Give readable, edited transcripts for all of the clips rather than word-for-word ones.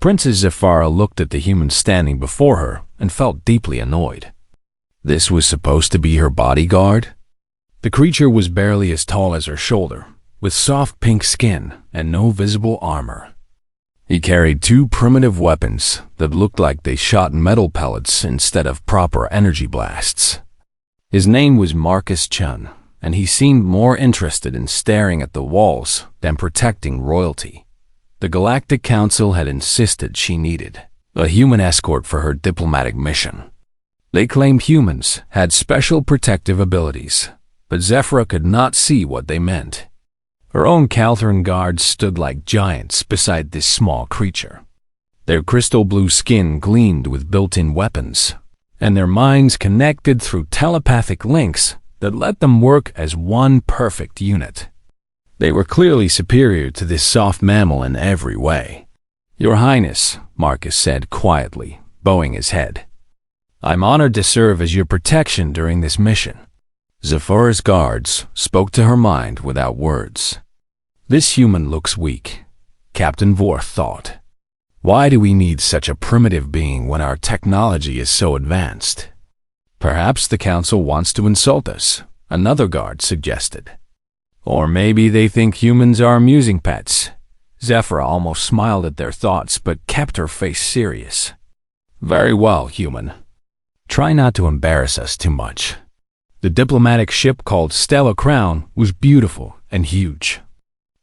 Princess Zafara looked at the human standing before her and felt deeply annoyed. This was supposed to be her bodyguard? The creature was barely as tall as her shoulder, with soft pink skin and no visible armor. He carried two primitive weapons that looked like they shot metal pellets instead of proper energy blasts. His name was Marcus Chun, and he seemed more interested in staring at the walls than protecting royalty. The Galactic Council had insisted she needed a human escort for her diplomatic mission. They claimed humans had special protective abilities, but Zephyra could not see what they meant. Her own Calthran guards stood like giants beside this small creature. Their crystal blue skin gleamed with built-in weapons, and their minds connected through telepathic links that let them work as one perfect unit. They were clearly superior to this soft mammal in every way. "Your Highness," Marcus said quietly, bowing his head. "I'm honored to serve as your protection during this mission." Zephyra's guards spoke to her mind without words. This human looks weak, Captain Vorth thought. Why do we need such a primitive being when our technology is so advanced? Perhaps the council wants to insult us, another guard suggested. Or maybe they think humans are amusing pets. Zephyra almost smiled at their thoughts but kept her face serious. "Very well, human. Try not to embarrass us too much." The diplomatic ship called Stella Crown was beautiful and huge.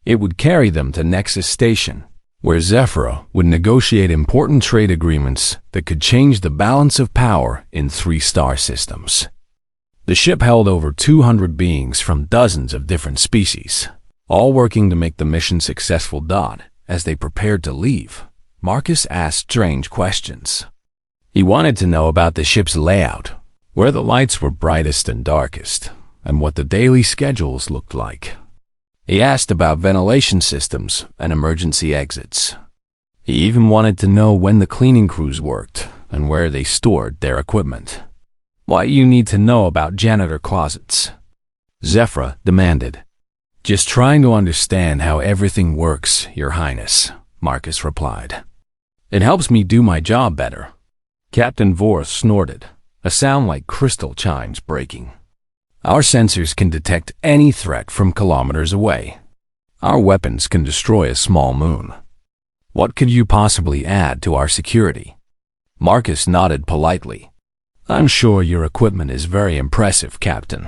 It would carry them to Nexus Station, where Zephyra would negotiate important trade agreements that could change the balance of power in 3-star systems. The ship held over 200 beings from dozens of different species, all working to make the mission successful. As they prepared to leave, Marcus asked strange questions. He wanted to know about the ship's layout, where the lights were brightest and darkest, and what the daily schedules looked like. He asked about ventilation systems and emergency exits. He even wanted to know when the cleaning crews worked and where they stored their equipment. "Why you need to know about janitor closets?" Zephyra demanded. "Just trying to understand how everything works, Your Highness," Marcus replied. "It helps me do my job better." Captain Vorth snorted, a sound like crystal chimes breaking. "Our sensors can detect any threat from kilometers away. Our weapons can destroy a small moon. What could you possibly add to our security?" Marcus nodded politely. "I'm sure your equipment is very impressive, Captain.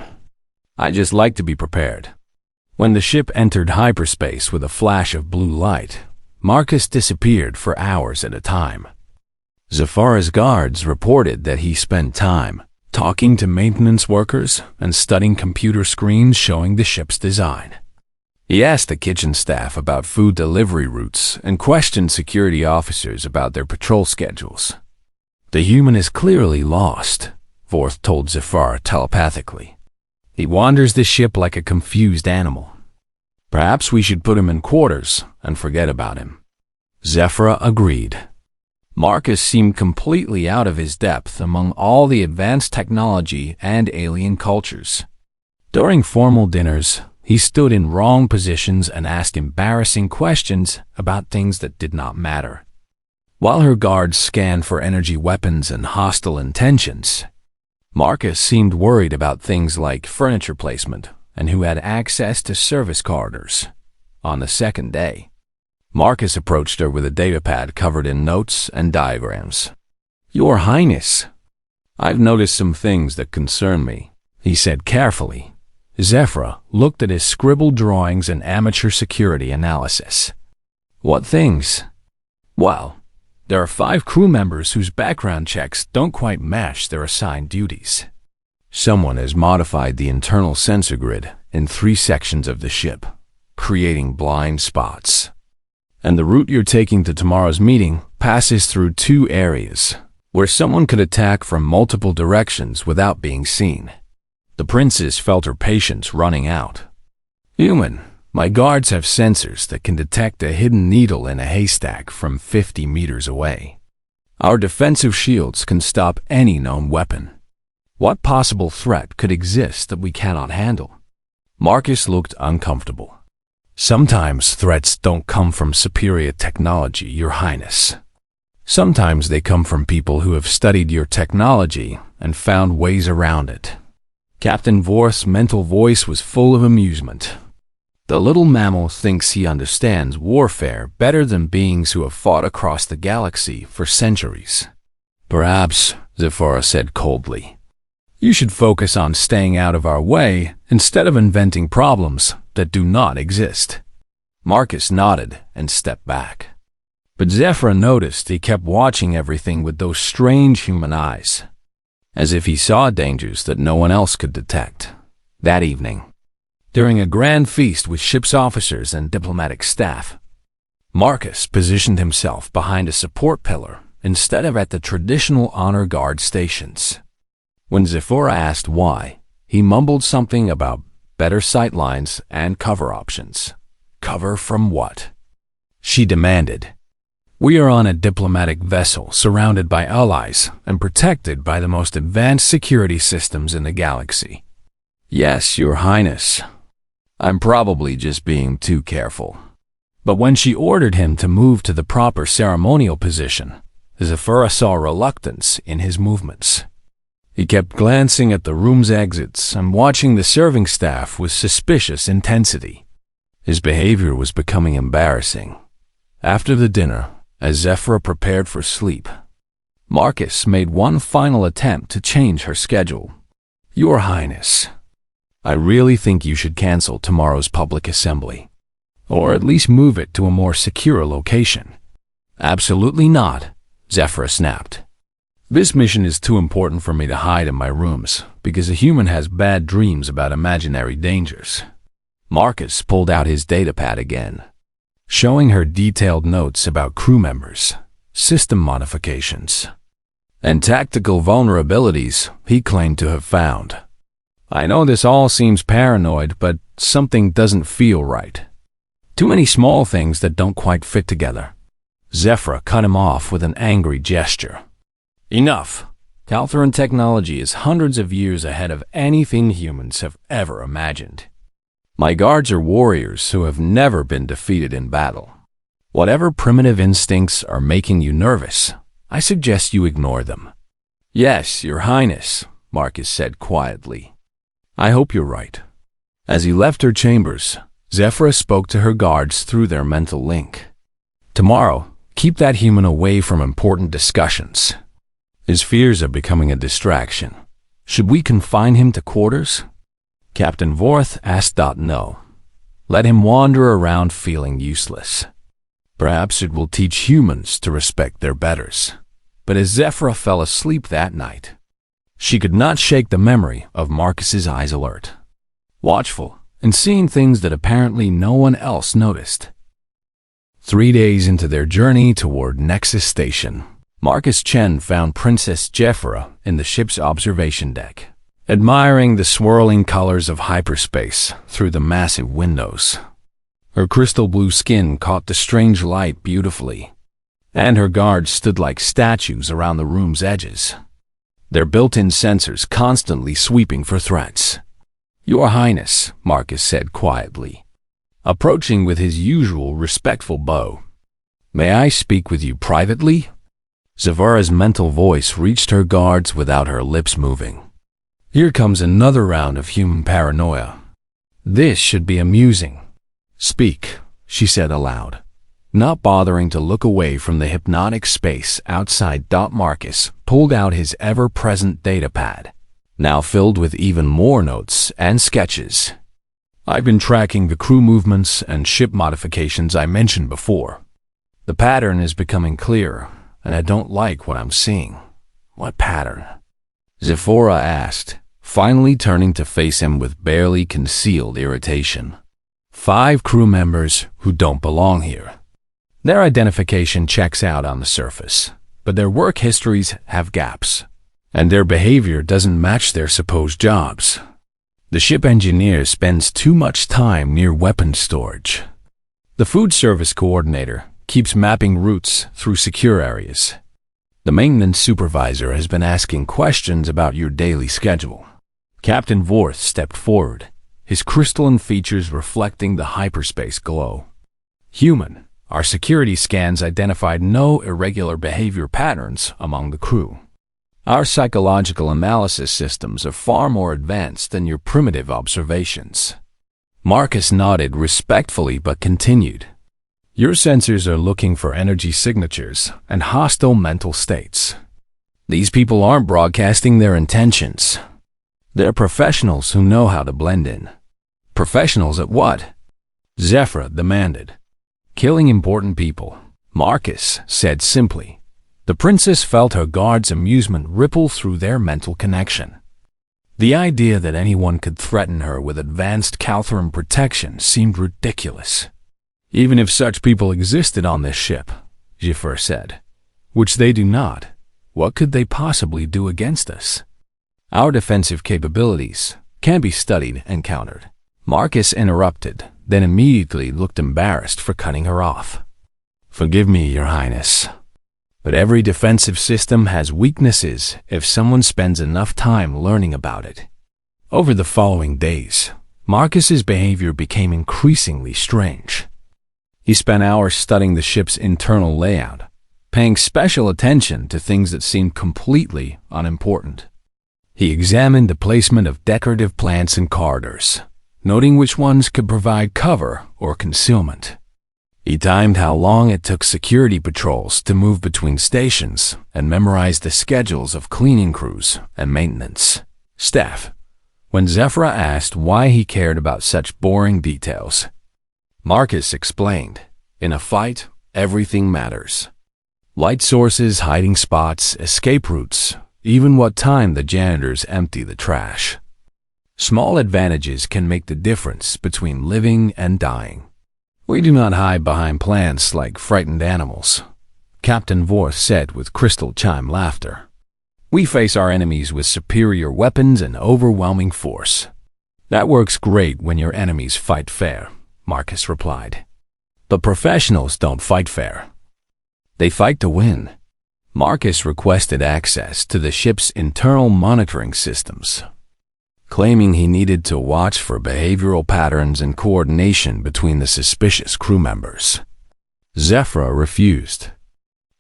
I just like to be prepared." When the ship entered hyperspace with a flash of blue light, Marcus disappeared for hours at a time. Zephyra's guards reported that he spent time talking to maintenance workers and studying computer screens showing the ship's design. He asked the kitchen staff about food delivery routes and questioned security officers about their patrol schedules. "The human is clearly lost," Vorth told Zephyra telepathically. "He wanders the ship like a confused animal. Perhaps we should put him in quarters and forget about him." Zephyra agreed. Marcus seemed completely out of his depth among all the advanced technology and alien cultures. During formal dinners, he stood in wrong positions and asked embarrassing questions about things that did not matter. While her guards scanned for energy weapons and hostile intentions, Marcus seemed worried about things like furniture placement and who had access to service corridors. On the second day, Marcus approached her with a datapad covered in notes and diagrams. "Your Highness, I've noticed some things that concern me," he said carefully. Zephyra looked at his scribbled drawings and amateur security analysis. "What things?" "Well, there are 5 crew members whose background checks don't quite match their assigned duties. Someone has modified the internal sensor grid in 3 sections of the ship, creating blind spots. And the route you're taking to tomorrow's meeting passes through 2 areas, where someone could attack from multiple directions without being seen." The princess felt her patience running out. "Human, my guards have sensors that can detect a hidden needle in a haystack from 50 meters away. Our defensive shields can stop any known weapon. What possible threat could exist that we cannot handle?" Marcus looked uncomfortable. "Sometimes threats don't come from superior technology, Your Highness," Sometimes they come from people who have studied your technology and found ways around it. Captain Vorth's mental voice was full of amusement. The little mammal thinks he understands warfare better than beings who have fought across the galaxy for centuries. Perhaps, Zephora said coldly, you should focus on staying out of our way instead of inventing problems that do not exist. Marcus nodded and stepped back. But Zephora noticed he kept watching everything with those strange human eyes, as if he saw dangers that no one else could detect. That evening, during a grand feast with ship's officers and diplomatic staff, Marcus positioned himself behind a support pillar instead of at the traditional honor guard stations. When Zephora asked why, he mumbled something about better sightlines and cover options. Cover from what? She demanded. We are on a diplomatic vessel surrounded by allies and protected by the most advanced security systems in the galaxy. Yes, Your Highness. I'm probably just being too careful. But when she ordered him to move to the proper ceremonial position, Zephora saw reluctance in his movements. He kept glancing at the room's exits and watching the serving staff with suspicious intensity. His behavior was becoming embarrassing. After the dinner, as Zephora prepared for sleep, Marcus made one final attempt to change her schedule. Your Highness, I really think you should cancel tomorrow's public assembly, or at least move it to a more secure location. Absolutely not, Zephora snapped. This mission is too important for me to hide in my rooms because a human has bad dreams about imaginary dangers. Marcus pulled out his datapad again, showing her detailed notes about crew members, system modifications, and tactical vulnerabilities he claimed to have found. I know this all seems paranoid, but something doesn't feel right. Too many small things that don't quite fit together. Zephora cut him off with an angry gesture. Enough. Taltheran technology is hundreds of years ahead of anything humans have ever imagined. My guards are warriors who have never been defeated in battle. Whatever primitive instincts are making you nervous, I suggest you ignore them. Yes, Your Highness, Marcus said quietly. I hope you're right. As he left her chambers, Zephora spoke to her guards through their mental link. Tomorrow, keep that human away from important discussions. His fears are becoming a distraction. Should we confine him to quarters? Captain Vorth asked. No. Let him wander around feeling useless. Perhaps it will teach humans to respect their betters. But as Zephora fell asleep that night, she could not shake the memory of Marcus's eyes alert, watchful, and seeing things that apparently no one else noticed. 3 days into their journey toward Nexus Station, Marcus Chen found Princess Zephora in the ship's observation deck, admiring the swirling colors of hyperspace through the massive windows. Her crystal blue skin caught the strange light beautifully, and her guards stood like statues around the room's edges, their built-in sensors constantly sweeping for threats. Your Highness, Marcus said quietly, approaching with his usual respectful bow. May I speak with you privately? Zephora's mental voice reached her guards without her lips moving. Here comes another round of human paranoia. This should be amusing. Speak, she said aloud, not bothering to look away from the hypnotic space outside. Marcus pulled out his ever-present datapad, now filled with even more notes and sketches. I've been tracking the crew movements and ship modifications I mentioned before. The pattern is becoming clearer, and I don't like what I'm seeing. What pattern? Zephora asked, finally turning to face him with barely concealed irritation. 5 crew members who don't belong here. Their identification checks out on the surface, but their work histories have gaps, and their behavior doesn't match their supposed jobs. The ship engineer spends too much time near weapons storage. The food service coordinator keeps mapping routes through secure areas. The maintenance supervisor has been asking questions about your daily schedule. Captain Vorth stepped forward, his crystalline features reflecting the hyperspace glow. Human, Our security scans identified no irregular behavior patterns among the crew. Our psychological analysis systems are far more advanced than your primitive observations." Marcus nodded respectfully but continued. "Your sensors are looking for energy signatures and hostile mental states. These people aren't broadcasting their intentions. They're professionals who know how to blend in." "Professionals at what?" Zephyra demanded. "Killing important people," Marcus said simply. The princess felt her guard's amusement ripple through their mental connection. The idea that anyone could threaten her with advanced Calthuran protection seemed ridiculous. "Even if such people existed on this ship," Zephyr said, "which they do not, what could they possibly do against us? Our defensive capabilities can be studied and countered." Marcus interrupted, then immediately looked embarrassed for cutting her off. "Forgive me, Your Highness, but every defensive system has weaknesses if someone spends enough time learning about it." Over the following days, Marcus's behavior became increasingly strange. He spent hours studying the ship's internal layout, paying special attention to things that seemed completely unimportant. He examined the placement of decorative plants in corridors, noting which ones could provide cover or concealment. He timed how long it took security patrols to move between stations and memorized the schedules of cleaning crews and maintenance staff. When Zephyra asked why he cared about such boring details, Marcus explained, "In a fight, everything matters. Light sources, hiding spots, escape routes, even what time the janitors empty the trash. Small advantages can make the difference between living and dying. We do not hide behind plants like frightened animals," Captain Vorth said with crystal chime laughter. "We face our enemies with superior weapons and overwhelming force." "That works great when your enemies fight fair," Marcus replied. "But professionals don't fight fair. They fight to win." Marcus requested access to the ship's internal monitoring systems, claiming he needed to watch for behavioral patterns and coordination between the suspicious crew members. Zephyra refused,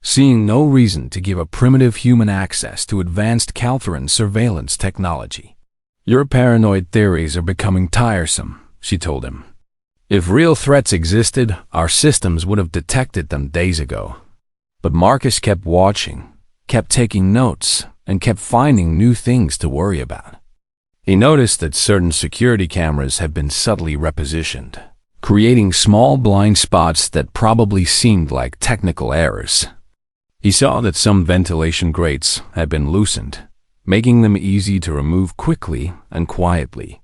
seeing no reason to give a primitive human access to advanced Calthuran surveillance technology. "Your paranoid theories are becoming tiresome," she told him. "If real threats existed, our systems would have detected them days ago." But Marcus kept watching, kept taking notes, and kept finding new things to worry about. He noticed that certain security cameras had been subtly repositioned, creating small blind spots that probably seemed like technical errors. He saw that some ventilation grates had been loosened, making them easy to remove quickly and quietly.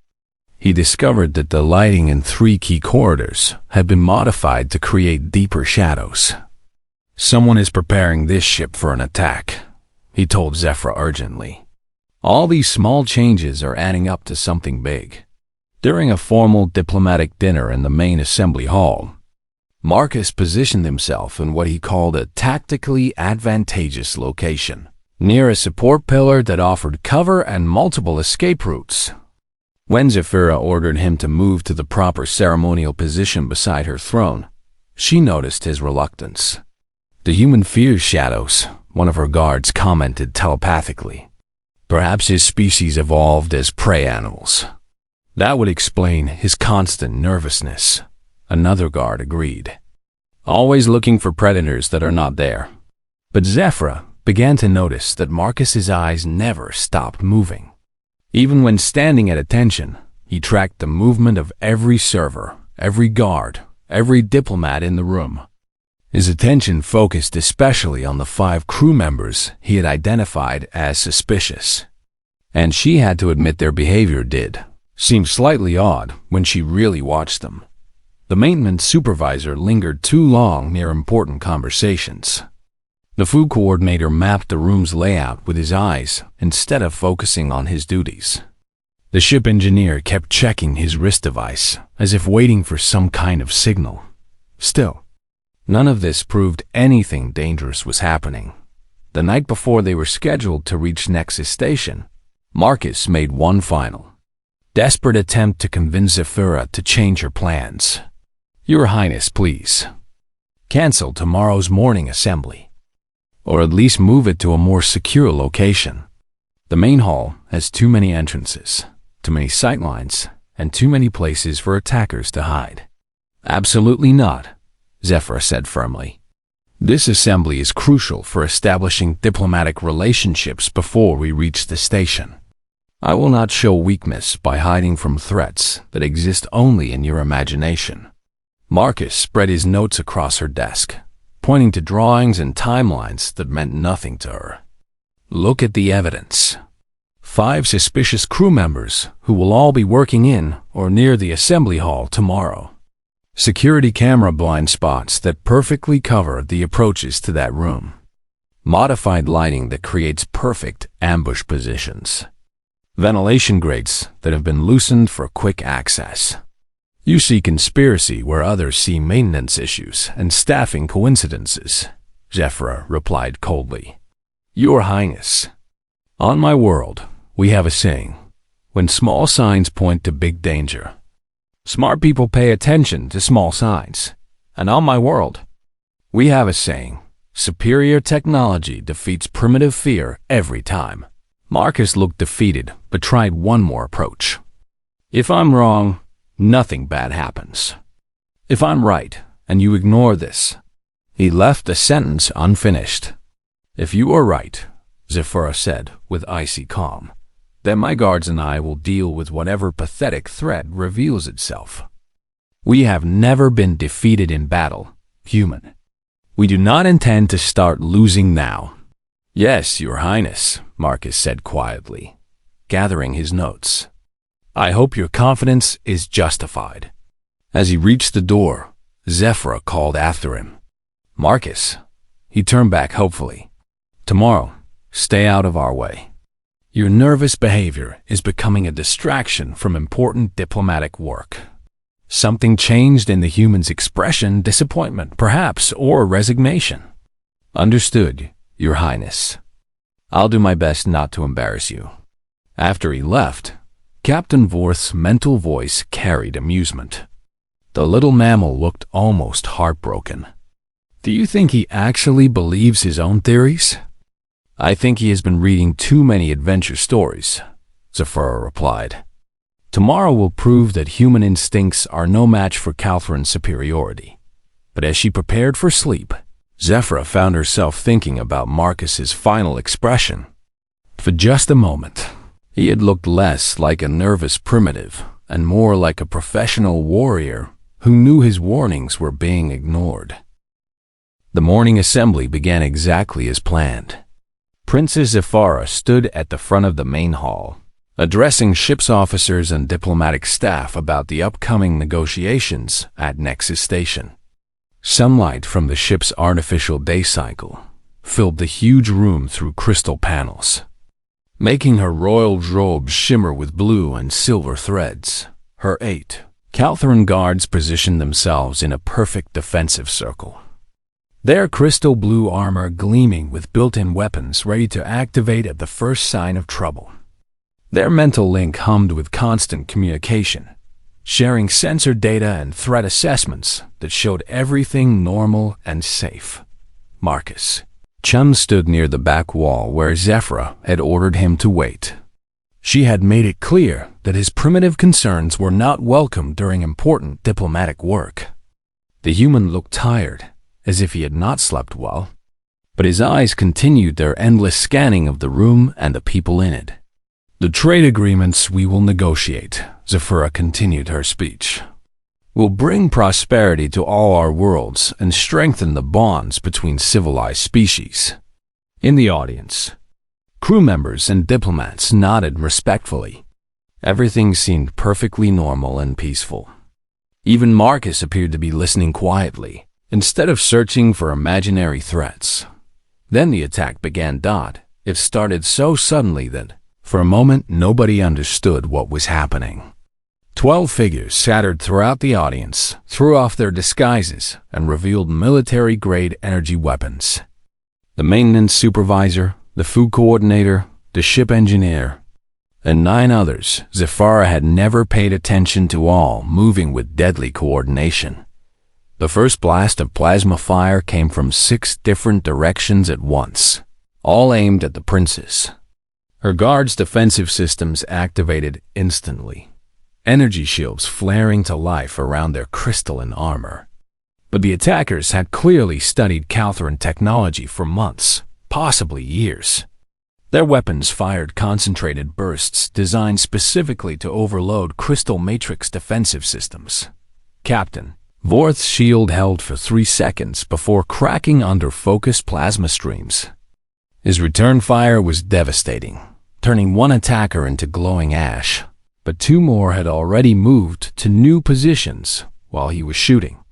He discovered that the lighting in 3 key corridors had been modified to create deeper shadows. "Someone is preparing this ship for an attack," he told Zephyra urgently. "All these small changes are adding up to something big." During a formal diplomatic dinner in the main assembly hall, Marcus positioned himself in what he called a tactically advantageous location, near a support pillar that offered cover and multiple escape routes. When Zephyra ordered him to move to the proper ceremonial position beside her throne, she noticed his reluctance. "The human fears shadows," one of her guards commented telepathically. "Perhaps his species evolved as prey animals. That would explain his constant nervousness," another guard agreed. "Always looking for predators that are not there." But Zephyra began to notice that Marcus's eyes never stopped moving. Even when standing at attention, he tracked the movement of every server, every guard, every diplomat in the room. His attention focused especially on the 5 crew members he had identified as suspicious. And she had to admit their behavior did seem slightly odd when she really watched them. The maintenance supervisor lingered too long near important conversations. The food coordinator mapped the room's layout with his eyes instead of focusing on his duties. The ship engineer kept checking his wrist device as if waiting for some kind of signal. Still, none of this proved anything dangerous was happening. The night before they were scheduled to reach Nexus Station, Marcus made one final, desperate attempt to convince Zephyra to change her plans. "Your Highness, please." Cancel tomorrow's morning assembly, or at least move it to a more secure location. The main hall has too many entrances, too many sightlines, and too many places for attackers to hide. Absolutely not, Zephyr said firmly. This assembly is crucial for establishing diplomatic relationships before we reach the station. I will not show weakness by hiding from threats that exist only in your imagination. Marcus spread his notes across her desk, pointing to drawings and timelines that meant nothing to her. Look at the evidence. 5 suspicious crew members who will all be working in or near the assembly hall tomorrow. Security camera blind spots that perfectly cover the approaches to that room. Modified lighting that creates perfect ambush positions. Ventilation grates that have been loosened for quick access. You see conspiracy where others see maintenance issues and staffing coincidences, Zephyr replied coldly. Your Highness, on my world, we have a saying, when small signs point to big danger. Smart people pay attention to small signs. And on my world, we have a saying, superior technology defeats primitive fear every time. Marcus looked defeated, but tried one more approach. If I'm wrong, nothing bad happens. If I'm right, and you ignore this. He left the sentence unfinished. If you are right, Zephyr said with icy calm, then my guards and I will deal with whatever pathetic threat reveals itself. We have never been defeated in battle, human. We do not intend to start losing now. Yes, Your Highness, Marcus said quietly, gathering his notes. I hope your confidence is justified. As he reached the door, Zephyr called after him. Marcus. He turned back hopefully. Tomorrow, stay out of our way. Your nervous behavior is becoming a distraction from important diplomatic work. Something changed in the human's expression, disappointment, perhaps, or resignation. Understood, Your Highness. I'll do my best not to embarrass you. After he left, Captain Vorth's mental voice carried amusement. The little mammal looked almost heartbroken. Do you think he actually believes his own theories? I think he has been reading too many adventure stories, Zephyr replied. Tomorrow will prove that human instincts are no match for Caltherin's superiority. But as she prepared for sleep, Zephyr found herself thinking about Marcus's final expression. For just a moment, he had looked less like a nervous primitive and more like a professional warrior who knew his warnings were being ignored. The morning assembly began exactly as planned. Princess Zephyr stood at the front of the main hall, addressing ship's officers and diplomatic staff about the upcoming negotiations at Nexus Station. Sunlight from the ship's artificial day cycle filled the huge room through crystal panels, making her royal robe shimmer with blue and silver threads. Her 8 Caltherin guards positioned themselves in a perfect defensive circle, their crystal blue armor gleaming with built-in weapons ready to activate at the first sign of trouble. Their mental link hummed with constant communication, sharing sensor data and threat assessments that showed everything normal and safe. Marcus. Chun stood near the back wall where Zephyr had ordered him to wait. She had made it clear that his primitive concerns were not welcome during important diplomatic work. The human looked tired, as if he had not slept well, but his eyes continued their endless scanning of the room and the people in it. The trade agreements we will negotiate, Zephyr continued her speech, will bring prosperity to all our worlds and strengthen the bonds between civilized species. In the audience, crew members and diplomats nodded respectfully. Everything seemed perfectly normal and peaceful. Even Marcus appeared to be listening quietly, instead of searching for imaginary threats. Then the attack began. It started so suddenly that, for a moment, nobody understood what was happening. 12 figures scattered throughout the audience threw off their disguises and revealed military-grade energy weapons. The maintenance supervisor, the food coordinator, the ship engineer, and 9 others Zephyr had never paid attention to, all moving with deadly coordination. The first blast of plasma fire came from 6 different directions at once, all aimed at the princess. Her guards' defensive systems activated instantly, energy shields flaring to life around their crystalline armor. But the attackers had clearly studied Caltheran technology for months, possibly years. Their weapons fired concentrated bursts designed specifically to overload Crystal Matrix defensive systems. Captain Vorth's shield held for 3 seconds before cracking under focused plasma streams. His return fire was devastating, turning one attacker into glowing ash, but 2 more had already moved to new positions while he was shooting.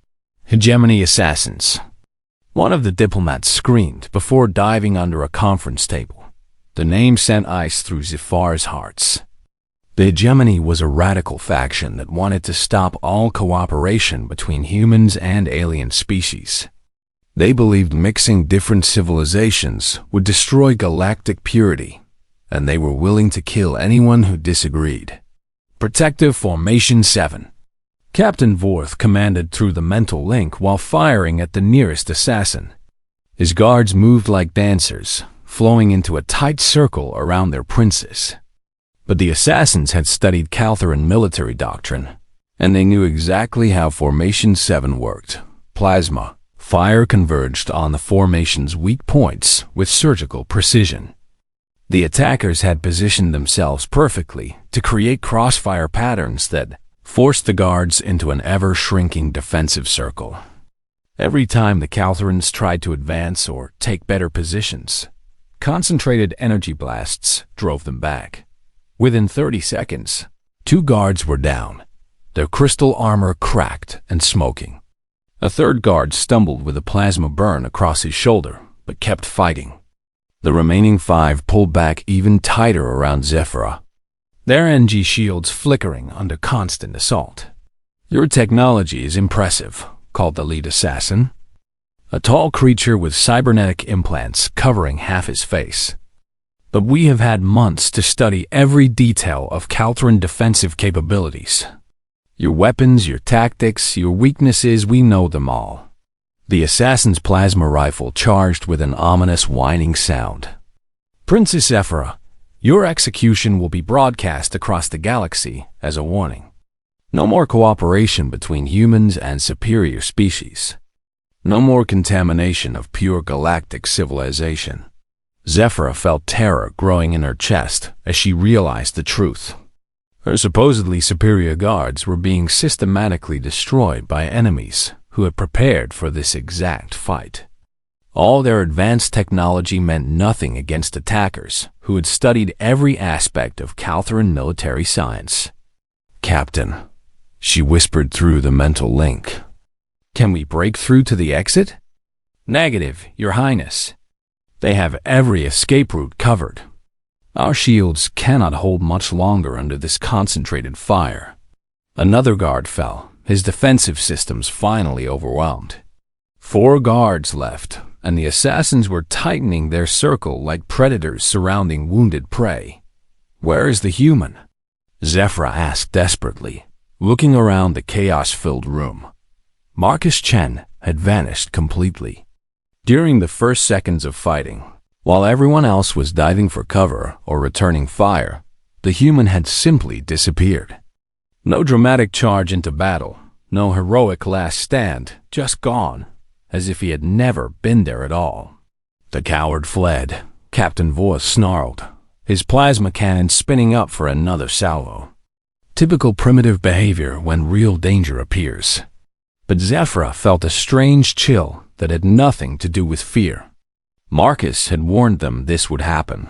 Hegemony assassins. One of the diplomats screamed before diving under a conference table. The name sent ice through Zafar's hearts. The Hegemony was a radical faction that wanted to stop all cooperation between humans and alien species. They believed mixing different civilizations would destroy galactic purity, and they were willing to kill anyone who disagreed. Protective Formation 7. Captain Vorth commanded through the mental link while firing at the nearest assassin. His guards moved like dancers, flowing into a tight circle around their princess. But the assassins had studied Caltheran military doctrine, and they knew exactly how Formation 7 worked. Plasma fire converged on the formation's weak points with surgical precision. The attackers had positioned themselves perfectly to create crossfire patterns that forced the guards into an ever-shrinking defensive circle. Every time the Caltherans tried to advance or take better positions, concentrated energy blasts drove them back. Within 30 seconds, 2 guards were down, their crystal armor cracked and smoking. A third guard stumbled with a plasma burn across his shoulder, but kept fighting. The remaining 5 pulled back even tighter around Zephyra, their NG shields flickering under constant assault. "Your technology is impressive," called the lead assassin, a tall creature with cybernetic implants covering half his face. "But we have had months to study every detail of Caltheran defensive capabilities. Your weapons, your tactics, your weaknesses, we know them all." The assassin's plasma rifle charged with an ominous whining sound. "Princess Zephyra, your execution will be broadcast across the galaxy as a warning. No more cooperation between humans and superior species. No more contamination of pure galactic civilization." Zephyra felt terror growing in her chest as she realized the truth. Her supposedly superior guards were being systematically destroyed by enemies who had prepared for this exact fight. All their advanced technology meant nothing against attackers who had studied every aspect of Caltheran military science. "Captain," she whispered through the mental link, "can we break through to the exit?" "Negative, Your Highness. They have every escape route covered. Our shields cannot hold much longer under this concentrated fire." Another guard fell, his defensive systems finally overwhelmed. 4 guards left, and the assassins were tightening their circle like predators surrounding wounded prey. "Where is the human?" Zephyra asked desperately, looking around the chaos-filled room. Marcus Chen had vanished completely. During the first seconds of fighting, while everyone else was diving for cover or returning fire, the human had simply disappeared. No dramatic charge into battle, no heroic last stand, just gone, as if he had never been there at all. "The coward fled," Captain Vorth snarled, his plasma cannon spinning up for another salvo. Typical primitive behavior when real danger appears. But Zephyra felt a strange chill that had nothing to do with fear. Marcus had warned them this would happen.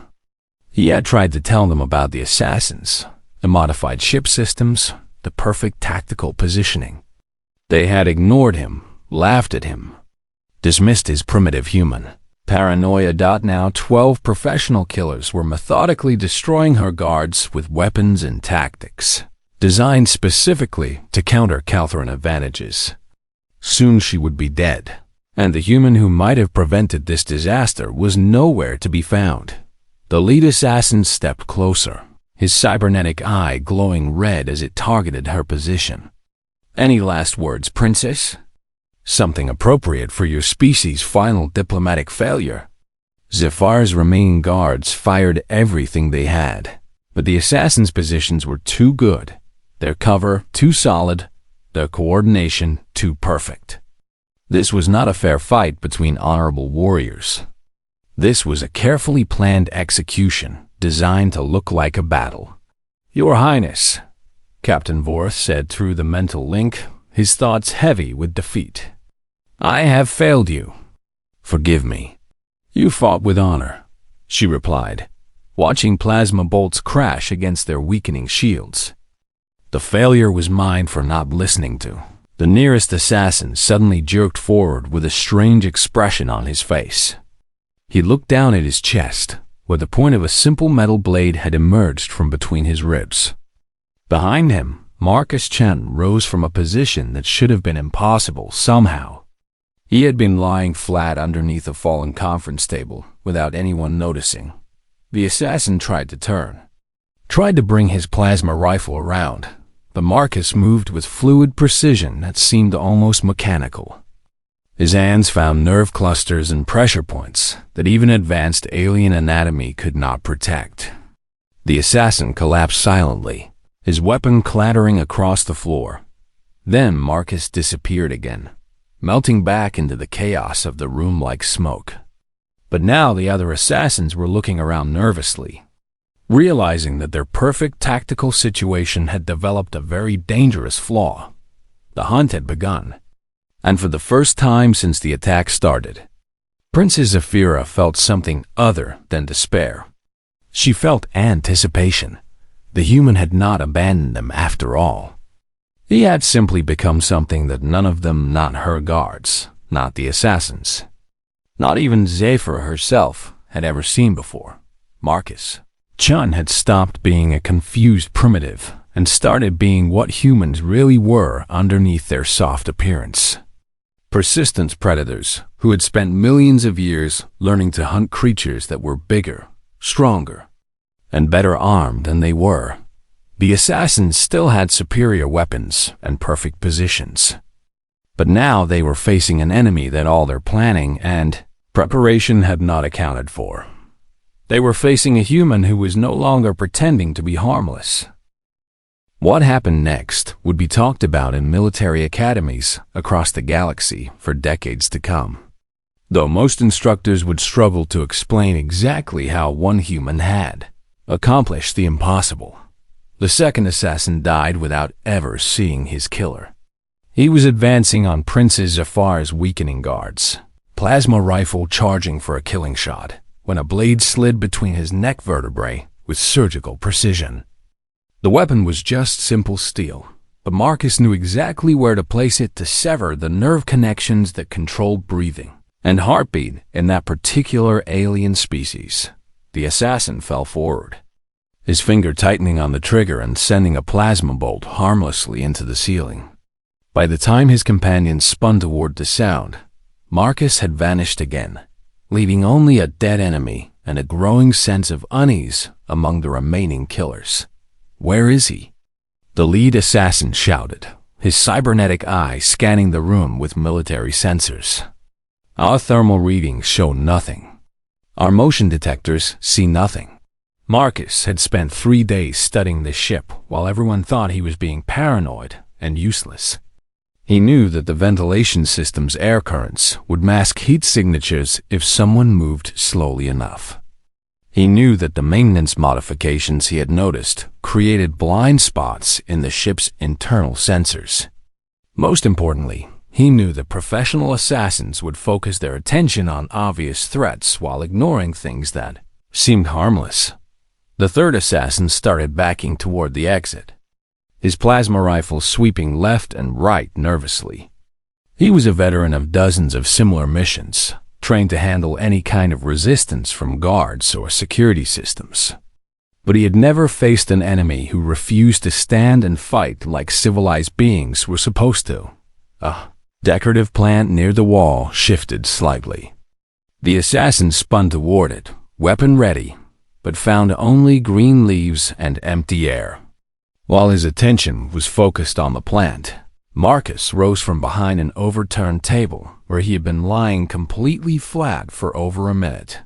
He had tried to tell them about the assassins, the modified ship systems, the perfect tactical positioning. They had ignored him, laughed at him, dismissed his primitive human paranoia. Now 12 professional killers were methodically destroying her guards with weapons and tactics, designed specifically to counter Caltheran advantages. Soon she would be dead, and the human who might have prevented this disaster was nowhere to be found. The lead assassin stepped closer, his cybernetic eye glowing red as it targeted her position. "Any last words, Princess?" something appropriate for your species' final diplomatic failure. Zafar's remaining guards fired everything they had, but the assassins' positions were too good, their cover too solid, their coordination too perfect. This was not a fair fight between honorable warriors. This was a carefully planned execution designed to look like a battle. "Your Highness," Captain Vorth said through the mental link, his thoughts heavy with defeat. "I have failed you. Forgive me." "You fought with honor," she replied, watching plasma bolts crash against their weakening shields. "The failure was mine for not listening to." The nearest assassin suddenly jerked forward with a strange expression on his face. He looked down at his chest, where the point of a simple metal blade had emerged from between his ribs. Behind him, Marcus Chen rose from a position that should have been impossible somehow. He had been lying flat underneath a fallen conference table without anyone noticing. The assassin tried to turn, tried to bring his plasma rifle around, but Marcus moved with fluid precision that seemed almost mechanical. His hands found nerve clusters and pressure points that even advanced alien anatomy could not protect. The assassin collapsed silently, his weapon clattering across the floor. Then Marcus disappeared again, melting back into the chaos of the room like smoke. But now the other assassins were looking around nervously, realizing that their perfect tactical situation had developed a very dangerous flaw. The hunt had begun, and for the first time since the attack started, Princess Zafira felt something other than despair. She felt anticipation. The human had not abandoned them after all. He had simply become something that none of them, not her guards, not the assassins, not even Zephyr herself, had ever seen before. Marcus Chun had stopped being a confused primitive and started being what humans really were underneath their soft appearance. Persistent predators who had spent millions of years learning to hunt creatures that were bigger, stronger, and better armed than they were. The assassins still had superior weapons and perfect positions. But now they were facing an enemy that all their planning and preparation had not accounted for. They were facing a human who was no longer pretending to be harmless. What happened next would be talked about in military academies across the galaxy for decades to come, though most instructors would struggle to explain exactly how one human had accomplished the impossible. The second assassin died without ever seeing his killer. He was advancing on Princess Zafar's weakening guards, plasma rifle charging for a killing shot, when a blade slid between his neck vertebrae with surgical precision. The weapon was just simple steel, but Marcus knew exactly where to place it to sever the nerve connections that controlled breathing and heartbeat in that particular alien species. The assassin fell forward, his finger tightening on the trigger and sending a plasma bolt harmlessly into the ceiling. By the time his companions spun toward the sound, Marcus had vanished again, leaving only a dead enemy and a growing sense of unease among the remaining killers. "Where is he?" the lead assassin shouted, his cybernetic eye scanning the room with military sensors. "Our thermal readings show nothing. Our motion detectors see nothing." Marcus had spent 3 days studying the ship while everyone thought he was being paranoid and useless. He knew that the ventilation system's air currents would mask heat signatures if someone moved slowly enough. He knew that the maintenance modifications he had noticed created blind spots in the ship's internal sensors. Most importantly, he knew that professional assassins would focus their attention on obvious threats while ignoring things that seemed harmless. The third assassin started backing toward the exit, his plasma rifle sweeping left and right nervously. He was a veteran of dozens of similar missions, trained to handle any kind of resistance from guards or security systems. But he had never faced an enemy who refused to stand and fight like civilized beings were supposed to. A decorative plant near the wall shifted slightly. The assassin spun toward it, weapon ready, but found only green leaves and empty air. While his attention was focused on the plant, Marcus rose from behind an overturned table where he had been lying completely flat for over a minute.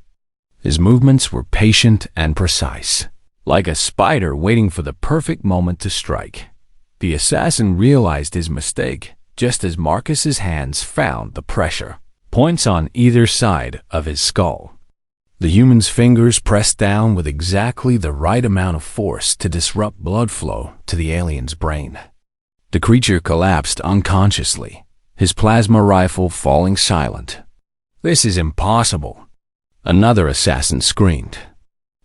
His movements were patient and precise, like a spider waiting for the perfect moment to strike. The assassin realized his mistake just as Marcus's hands found the pressure points on either side of his skull. The human's fingers pressed down with exactly the right amount of force to disrupt blood flow to the alien's brain. The creature collapsed unconsciously, his plasma rifle falling silent. "This is impossible," another assassin screamed.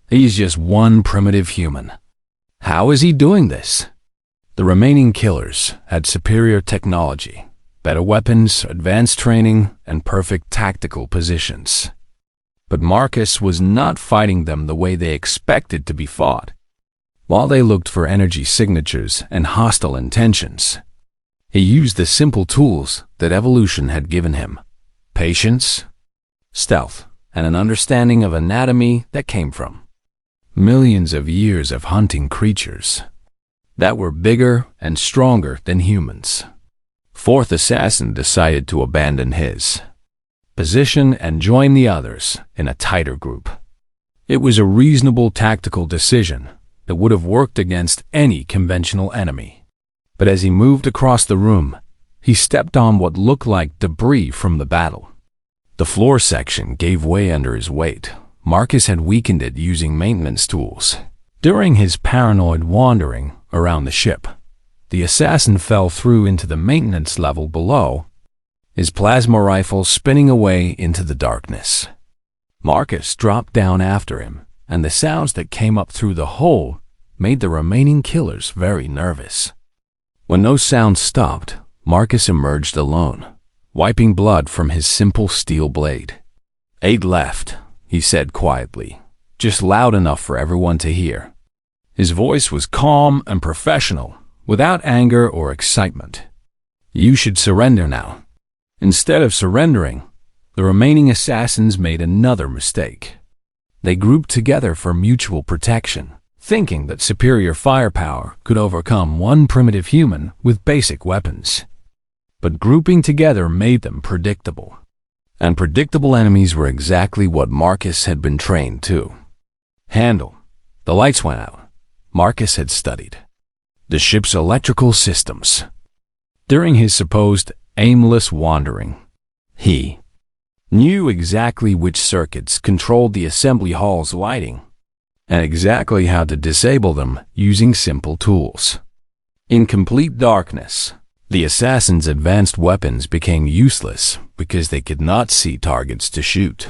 "He's just one primitive human. How is he doing this?" The remaining killers had superior technology, better weapons, advanced training, and perfect tactical positions. But Marcus was not fighting them the way they expected to be fought. While they looked for energy signatures and hostile intentions, he used the simple tools that evolution had given him: patience, stealth, and an understanding of anatomy that came from millions of years of hunting creatures that were bigger and stronger than humans. Fourth assassin decided to abandon his position and join the others in a tighter group. It was a reasonable tactical decision that would have worked against any conventional enemy. But as he moved across the room, he stepped on what looked like debris from the battle. The floor section gave way under his weight. Marcus had weakened it using maintenance tools. During his paranoid wandering around the ship, the assassin fell through into the maintenance level below, his plasma rifle spinning away into the darkness. Marcus dropped down after him, and the sounds that came up through the hole made the remaining killers very nervous. When those sounds stopped, Marcus emerged alone, wiping blood from his simple steel blade. "8 left," he said quietly, just loud enough for everyone to hear. His voice was calm and professional, without anger or excitement. "You should surrender now." Instead of surrendering, the remaining assassins made another mistake. They grouped together for mutual protection, thinking that superior firepower could overcome one primitive human with basic weapons. But grouping together made them predictable. And predictable enemies were exactly what Marcus had been trained to handle. The lights went out. Marcus had studied the ship's electrical systems. During his supposed aimless wandering, he knew exactly which circuits controlled the assembly hall's lighting, and exactly how to disable them using simple tools. In complete darkness, the assassins' advanced weapons became useless because they could not see targets to shoot.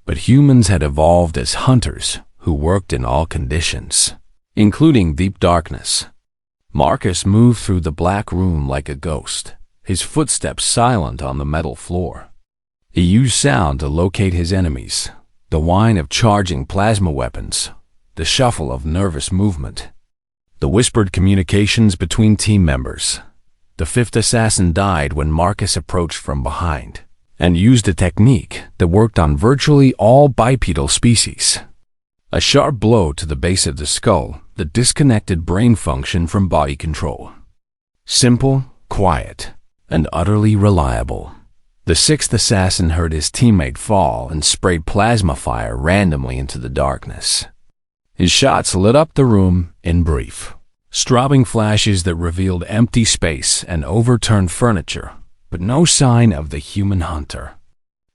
But humans had evolved as hunters who worked in all conditions, including deep darkness. Marcus moved through the black room like a ghost, his footsteps silent on the metal floor. He used sound to locate his enemies, the whine of charging plasma weapons, the shuffle of nervous movement, the whispered communications between team members. The fifth assassin died when Marcus approached from behind and used a technique that worked on virtually all bipedal species. A sharp blow to the base of the skull that disconnected brain function from body control. Simple, quiet, and utterly reliable. The sixth assassin heard his teammate fall and sprayed plasma fire randomly into the darkness. His shots lit up the room in brief, strobing flashes that revealed empty space and overturned furniture, but no sign of the human hunter.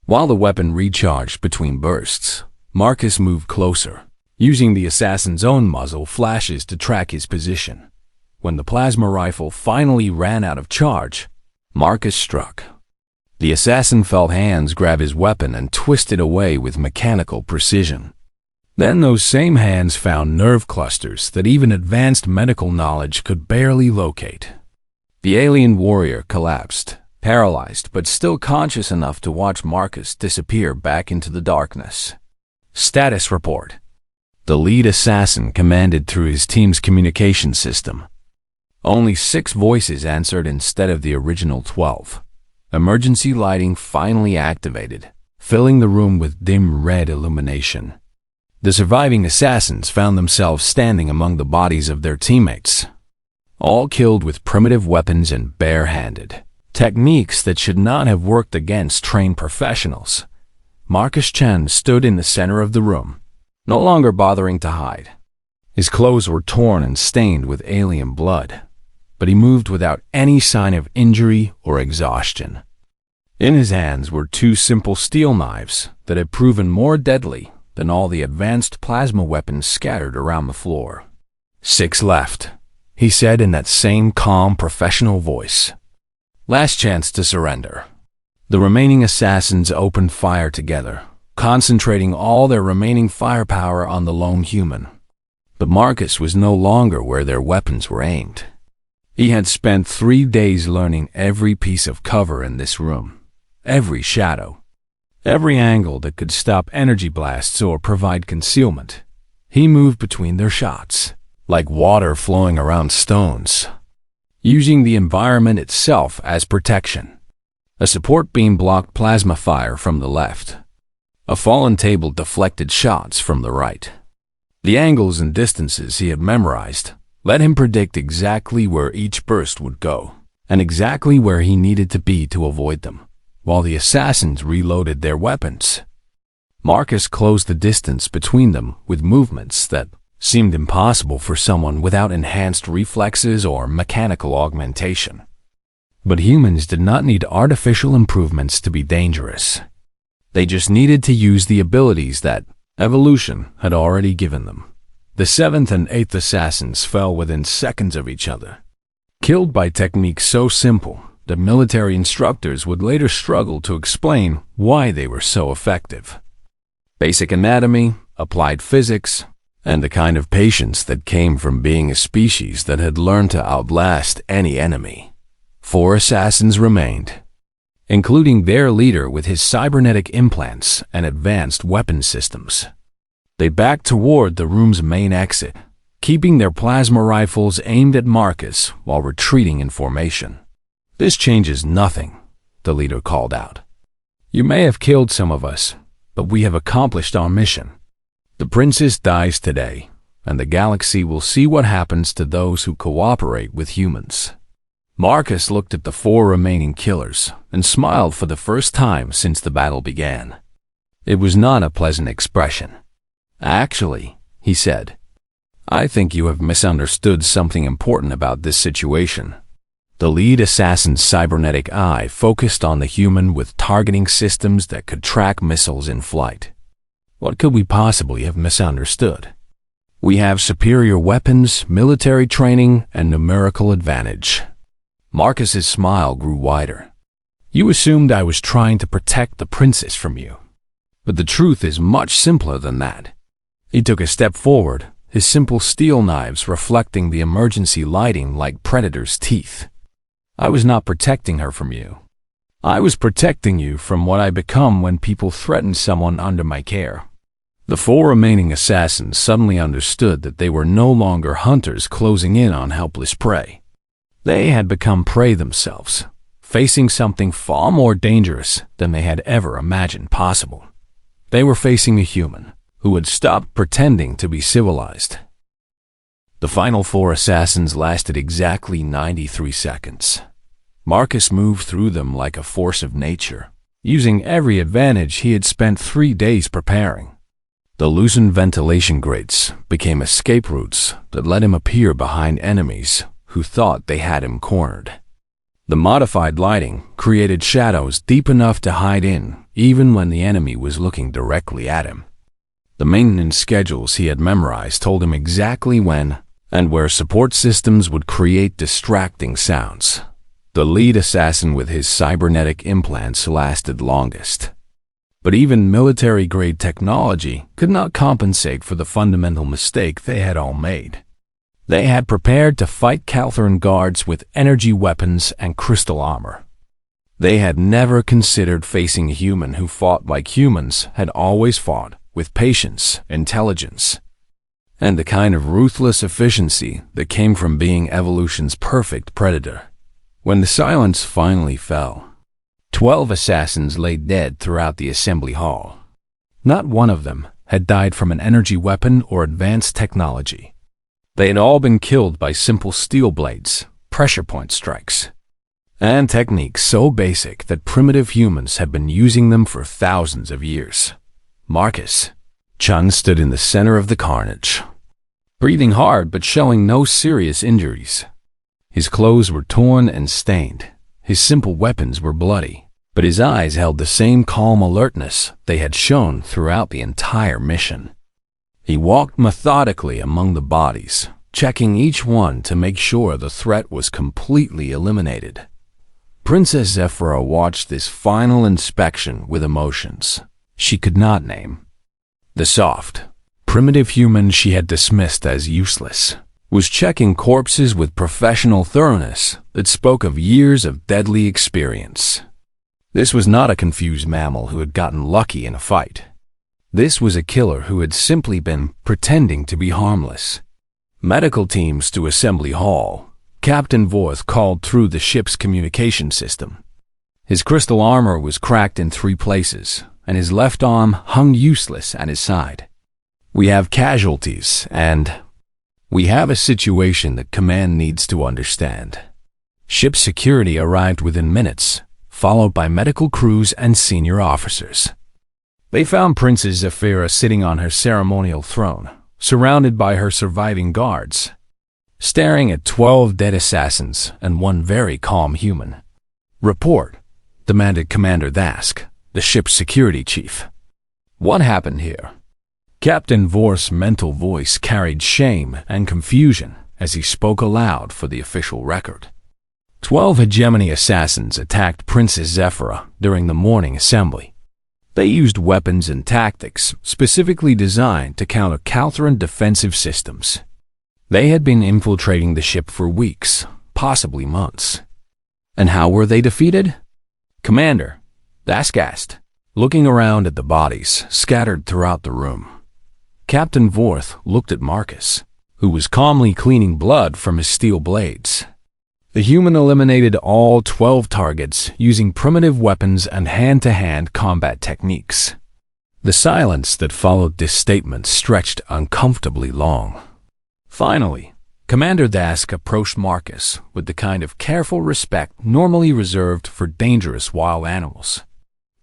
While the weapon recharged between bursts, Marcus moved closer, using the assassin's own muzzle flashes to track his position. When the plasma rifle finally ran out of charge, Marcus struck. The assassin felt hands grab his weapon and twist it away with mechanical precision. Then those same hands found nerve clusters that even advanced medical knowledge could barely locate. The alien warrior collapsed, paralyzed but still conscious enough to watch Marcus disappear back into the darkness. Status report. The lead assassin commanded through his team's communication system. Only 6 voices answered instead of the original 12. Emergency lighting finally activated, filling the room with dim red illumination. The surviving assassins found themselves standing among the bodies of their teammates. all killed with primitive weapons and bare-handed techniques that should not have worked against trained professionals. Marcus Chen stood in the center of the room, no longer bothering to hide. His clothes were torn and stained with alien blood, but he moved without any sign of injury or exhaustion. In his hands were two simple steel knives that had proven more deadly than all the advanced plasma weapons scattered around the floor. 6 left, he said in that same calm, professional voice. Last chance to surrender. The remaining assassins opened fire together, concentrating all their remaining firepower on the lone human. But Marcus was no longer where their weapons were aimed. He had spent 3 days learning every piece of cover in this room, every shadow, every angle that could stop energy blasts or provide concealment. He moved between their shots, like water flowing around stones, using the environment itself as protection. A support beam blocked plasma fire from the left. A fallen table deflected shots from the right. The angles and distances he had memorized let him predict exactly where each burst would go, and exactly where he needed to be to avoid them, while the assassins reloaded their weapons. Marcus closed the distance between them with movements that seemed impossible for someone without enhanced reflexes or mechanical augmentation. But humans did not need artificial improvements to be dangerous. They just needed to use the abilities that evolution had already given them. The 7th and 8th assassins fell within seconds of each other, killed by techniques so simple that military instructors would later struggle to explain why they were so effective. Basic anatomy, applied physics, and the kind of patience that came from being a species that had learned to outlast any enemy. 4 assassins remained, including their leader with his cybernetic implants and advanced weapon systems. They backed toward the room's main exit, keeping their plasma rifles aimed at Marcus while retreating in formation. "This changes nothing," the leader called out. "You may have killed some of us, but we have accomplished our mission. The princess dies today, and the galaxy will see what happens to those who cooperate with humans." Marcus looked at the 4 remaining killers and smiled for the first time since the battle began. It was not a pleasant expression. "Actually," he said, "I think you have misunderstood something important about this situation." The lead assassin's cybernetic eye focused on the human with targeting systems that could track missiles in flight. "What could we possibly have misunderstood? We have superior weapons, military training, and numerical advantage." Marcus's smile grew wider. "You assumed I was trying to protect the princess from you. But the truth is much simpler than that." He took a step forward, his simple steel knives reflecting the emergency lighting like predators' teeth. "I was not protecting her from you. I was protecting you from what I become when people threaten someone under my care." The 4 remaining assassins suddenly understood that they were no longer hunters closing in on helpless prey. They had become prey themselves, facing something far more dangerous than they had ever imagined possible. They were facing a human who had stopped pretending to be civilized. The final 4 assassins lasted exactly 93 seconds. Marcus moved through them like a force of nature, using every advantage he had spent 3 days preparing. The loosened ventilation grates became escape routes that let him appear behind enemies who thought they had him cornered. The modified lighting created shadows deep enough to hide in, even when the enemy was looking directly at him. The maintenance schedules he had memorized told him exactly when and where support systems would create distracting sounds. The lead assassin with his cybernetic implants lasted longest. But even military-grade technology could not compensate for the fundamental mistake they had all made. They had prepared to fight Calthorn guards with energy weapons and crystal armor. They had never considered facing a human who fought like humans had always fought, with patience, intelligence, and the kind of ruthless efficiency that came from being evolution's perfect predator. When the silence finally fell, 12 assassins lay dead throughout the assembly hall. Not one of them had died from an energy weapon or advanced technology. They had all been killed by simple steel blades, pressure point strikes, and techniques so basic that primitive humans had been using them for thousands of years. Marcus Chun stood in the center of the carnage, breathing hard but showing no serious injuries. His clothes were torn and stained. His simple weapons were bloody, but his eyes held the same calm alertness they had shown throughout the entire mission. He walked methodically among the bodies, checking each one to make sure the threat was completely eliminated. Princess Zephyra watched this final inspection with emotions she could not name. The soft, primitive human she had dismissed as useless was checking corpses with professional thoroughness that spoke of years of deadly experience. This was not a confused mammal who had gotten lucky in a fight. This was a killer who had simply been pretending to be harmless. Medical teams to Assembly Hall. Captain Vorth called through the ship's communication system. His crystal armor was cracked in 3 places, and his left arm hung useless at his side. We have casualties, and we have a situation that command needs to understand. Ship security arrived within minutes, followed by medical crews and senior officers. They found Princess Zephyra sitting on her ceremonial throne, surrounded by her surviving guards, staring at 12 dead assassins and 1 very calm human. "Report," demanded Commander Dask, the ship's security chief. "What happened here?" Captain Vorth's mental voice carried shame and confusion as he spoke aloud for the official record. 12 hegemony assassins attacked Princess Zephyra during the morning assembly. They used weapons and tactics specifically designed to counter Caltheran defensive systems. They had been infiltrating the ship for weeks, possibly months. And how were they defeated? "Commander," Dask asked, looking around at the bodies scattered throughout the room. Captain Vorth looked at Marcus, who was calmly cleaning blood from his steel blades. The human eliminated all 12 targets using primitive weapons and hand-to-hand combat techniques. The silence that followed this statement stretched uncomfortably long. Finally, Commander Dask approached Marcus with the kind of careful respect normally reserved for dangerous wild animals.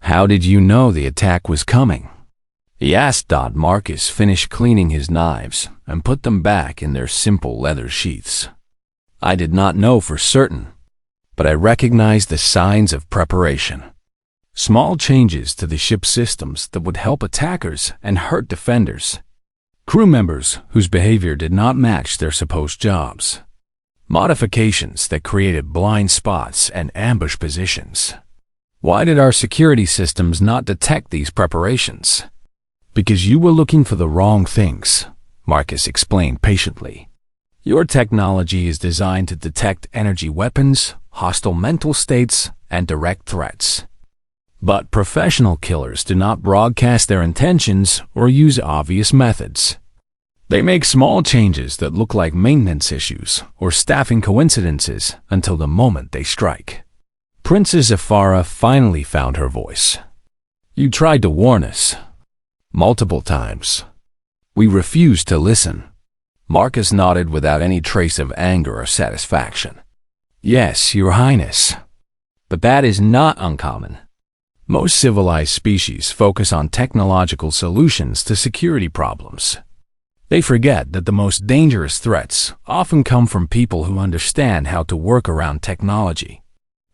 "How did you know the attack was coming?" he asked. Marcus finished cleaning his knives and put them back in their simple leather sheaths. "I did not know for certain, but I recognized the signs of preparation. Small changes to the ship's systems that would help attackers and hurt defenders. Crew members whose behavior did not match their supposed jobs. Modifications that created blind spots and ambush positions. Why did our security systems not detect these preparations?" "Because you were looking for the wrong things," Marcus explained patiently. "Your technology is designed to detect energy weapons, hostile mental states, and direct threats. But professional killers do not broadcast their intentions or use obvious methods. They make small changes that look like maintenance issues or staffing coincidences until the moment they strike." Princess Zephyra finally found her voice. "You tried to warn us. Multiple times. We refused to listen." Marcus nodded without any trace of anger or satisfaction. "Yes, Your Highness. But that is not uncommon. Most civilized species focus on technological solutions to security problems. They forget that the most dangerous threats often come from people who understand how to work around technology."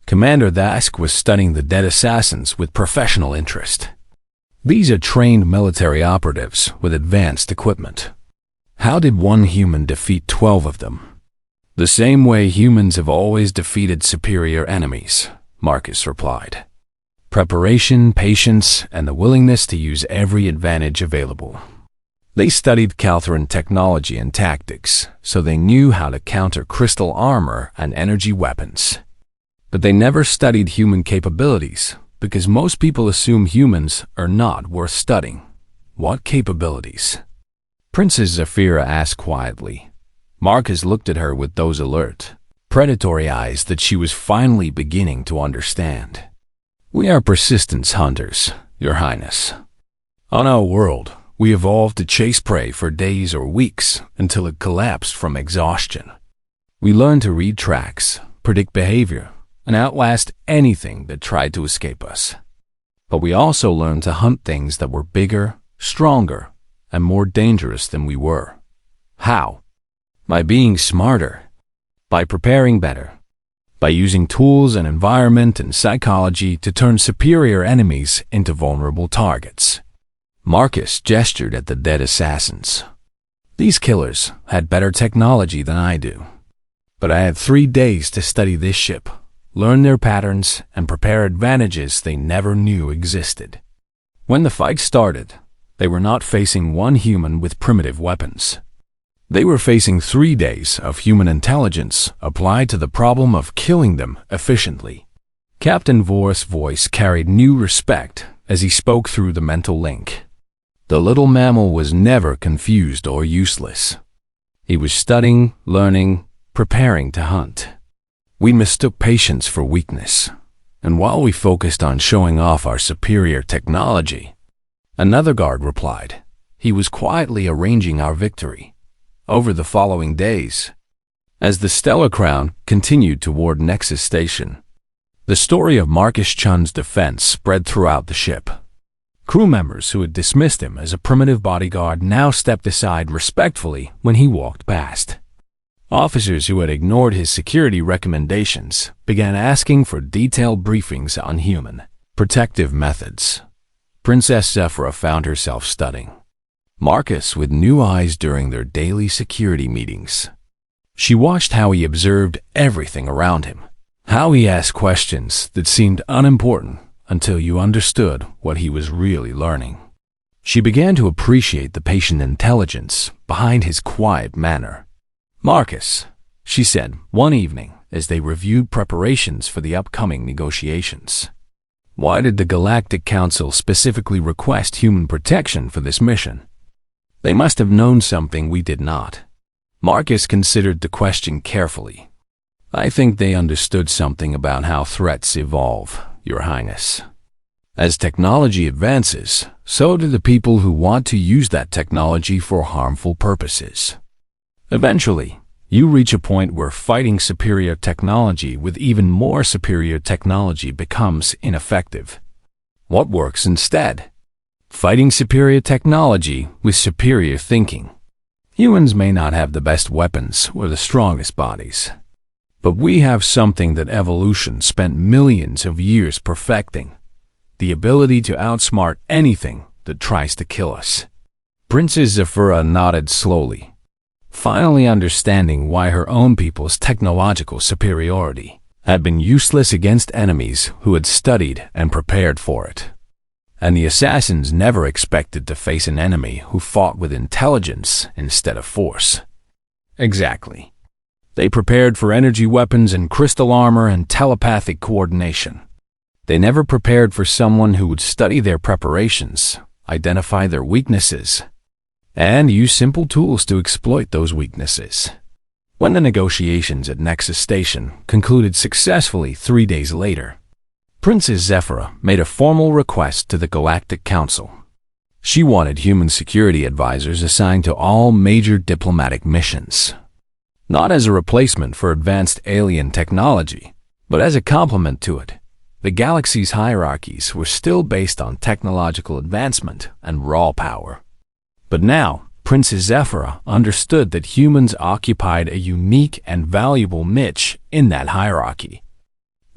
Commander Dask was studying the dead assassins with professional interest. These are trained military operatives with advanced equipment. How did one human defeat 12 of them? "The same way humans have always defeated superior enemies," Marcus replied. "Preparation, patience, and the willingness to use every advantage available." They studied Caltheran technology and tactics, so they knew how to counter crystal armor and energy weapons. But they never studied human capabilities, because most people assume humans are not worth studying. "What capabilities?" Princess Zephyra asked quietly. Marcus looked at her with those alert, predatory eyes that she was finally beginning to understand. "We are persistence hunters, Your Highness. On our world, we evolved to chase prey for days or weeks until it collapsed from exhaustion. We learned to read tracks, predict behavior, and outlast anything that tried to escape us. But we also learned to hunt things that were bigger, stronger, and more dangerous than we were. How? By being smarter, by preparing better, by using tools and environment and psychology to turn superior enemies into vulnerable targets. Marcus gestured at the dead assassins. These killers had better technology than I do. But I had 3 days to study this ship, learn their patterns, and prepare advantages they never knew existed. When the fight started, they were not facing one human with primitive weapons. They were facing 3 days of human intelligence applied to the problem of killing them efficiently. Captain Vor's voice carried new respect as he spoke through the mental link. The little mammal was never confused or useless. He was studying, learning, preparing to hunt. We mistook patience for weakness, and while we focused on showing off our superior technology, another guard replied. He was quietly arranging our victory. Over the following days, as the Stellar Crown continued toward Nexus Station, the story of Marcus Chun's defense spread throughout the ship. Crew members who had dismissed him as a primitive bodyguard now stepped aside respectfully when he walked past. Officers who had ignored his security recommendations began asking for detailed briefings on human protective methods. Princess Zephyra found herself studying Marcus with new eyes during their daily security meetings. She watched how he observed everything around him, how he asked questions that seemed unimportant until you understood what he was really learning. She began to appreciate the patient intelligence behind his quiet manner. "Marcus," she said one evening as they reviewed preparations for the upcoming negotiations, "why did the Galactic Council specifically request human protection for this mission? They must have known something we did not." Marcus considered the question carefully. "I think they understood something about how threats evolve, Your Highness. As technology advances, so do the people who want to use that technology for harmful purposes. Eventually, you reach a point where fighting superior technology with even more superior technology becomes ineffective. What works instead? Fighting superior technology with superior thinking. Humans may not have the best weapons or the strongest bodies, but we have something that evolution spent millions of years perfecting: the ability to outsmart anything that tries to kill us." Princess Zephyra nodded slowly, finally understanding why her own people's technological superiority had been useless against enemies who had studied and prepared for it. And the assassins never expected to face an enemy who fought with intelligence instead of force. Exactly. They prepared for energy weapons and crystal armor and telepathic coordination. They never prepared for someone who would study their preparations, identify their weaknesses, and use simple tools to exploit those weaknesses. When the negotiations at Nexus Station concluded successfully 3 days later, Princess Zephyra made a formal request to the Galactic Council. She wanted human security advisors assigned to all major diplomatic missions, not as a replacement for advanced alien technology, but as a complement to it. The galaxy's hierarchies were still based on technological advancement and raw power. But now, Princess Zephyra understood that humans occupied a unique and valuable niche in that hierarchy.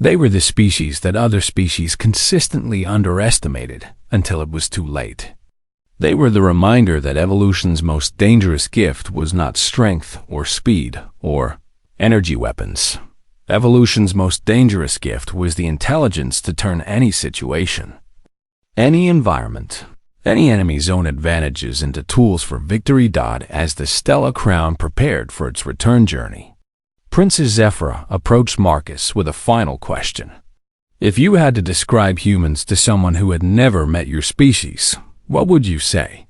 They were the species that other species consistently underestimated until it was too late. They were the reminder that evolution's most dangerous gift was not strength or speed or energy weapons. Evolution's most dangerous gift was the intelligence to turn any situation, any environment, any enemy's own advantages into tools for victory. As the Stellar Crown prepared for its return journey, Princess Zephyra approached Marcus with a final question. "If you had to describe humans to someone who had never met your species, what would you say?"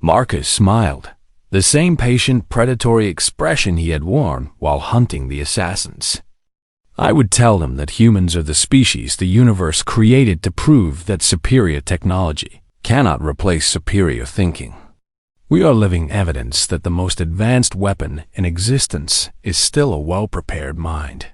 Marcus smiled, the same patient, predatory expression he had worn while hunting the assassins. "I would tell them that humans are the species the universe created to prove that superior technology cannot replace superior thinking. We are living evidence that the most advanced weapon in existence is still a well-prepared mind.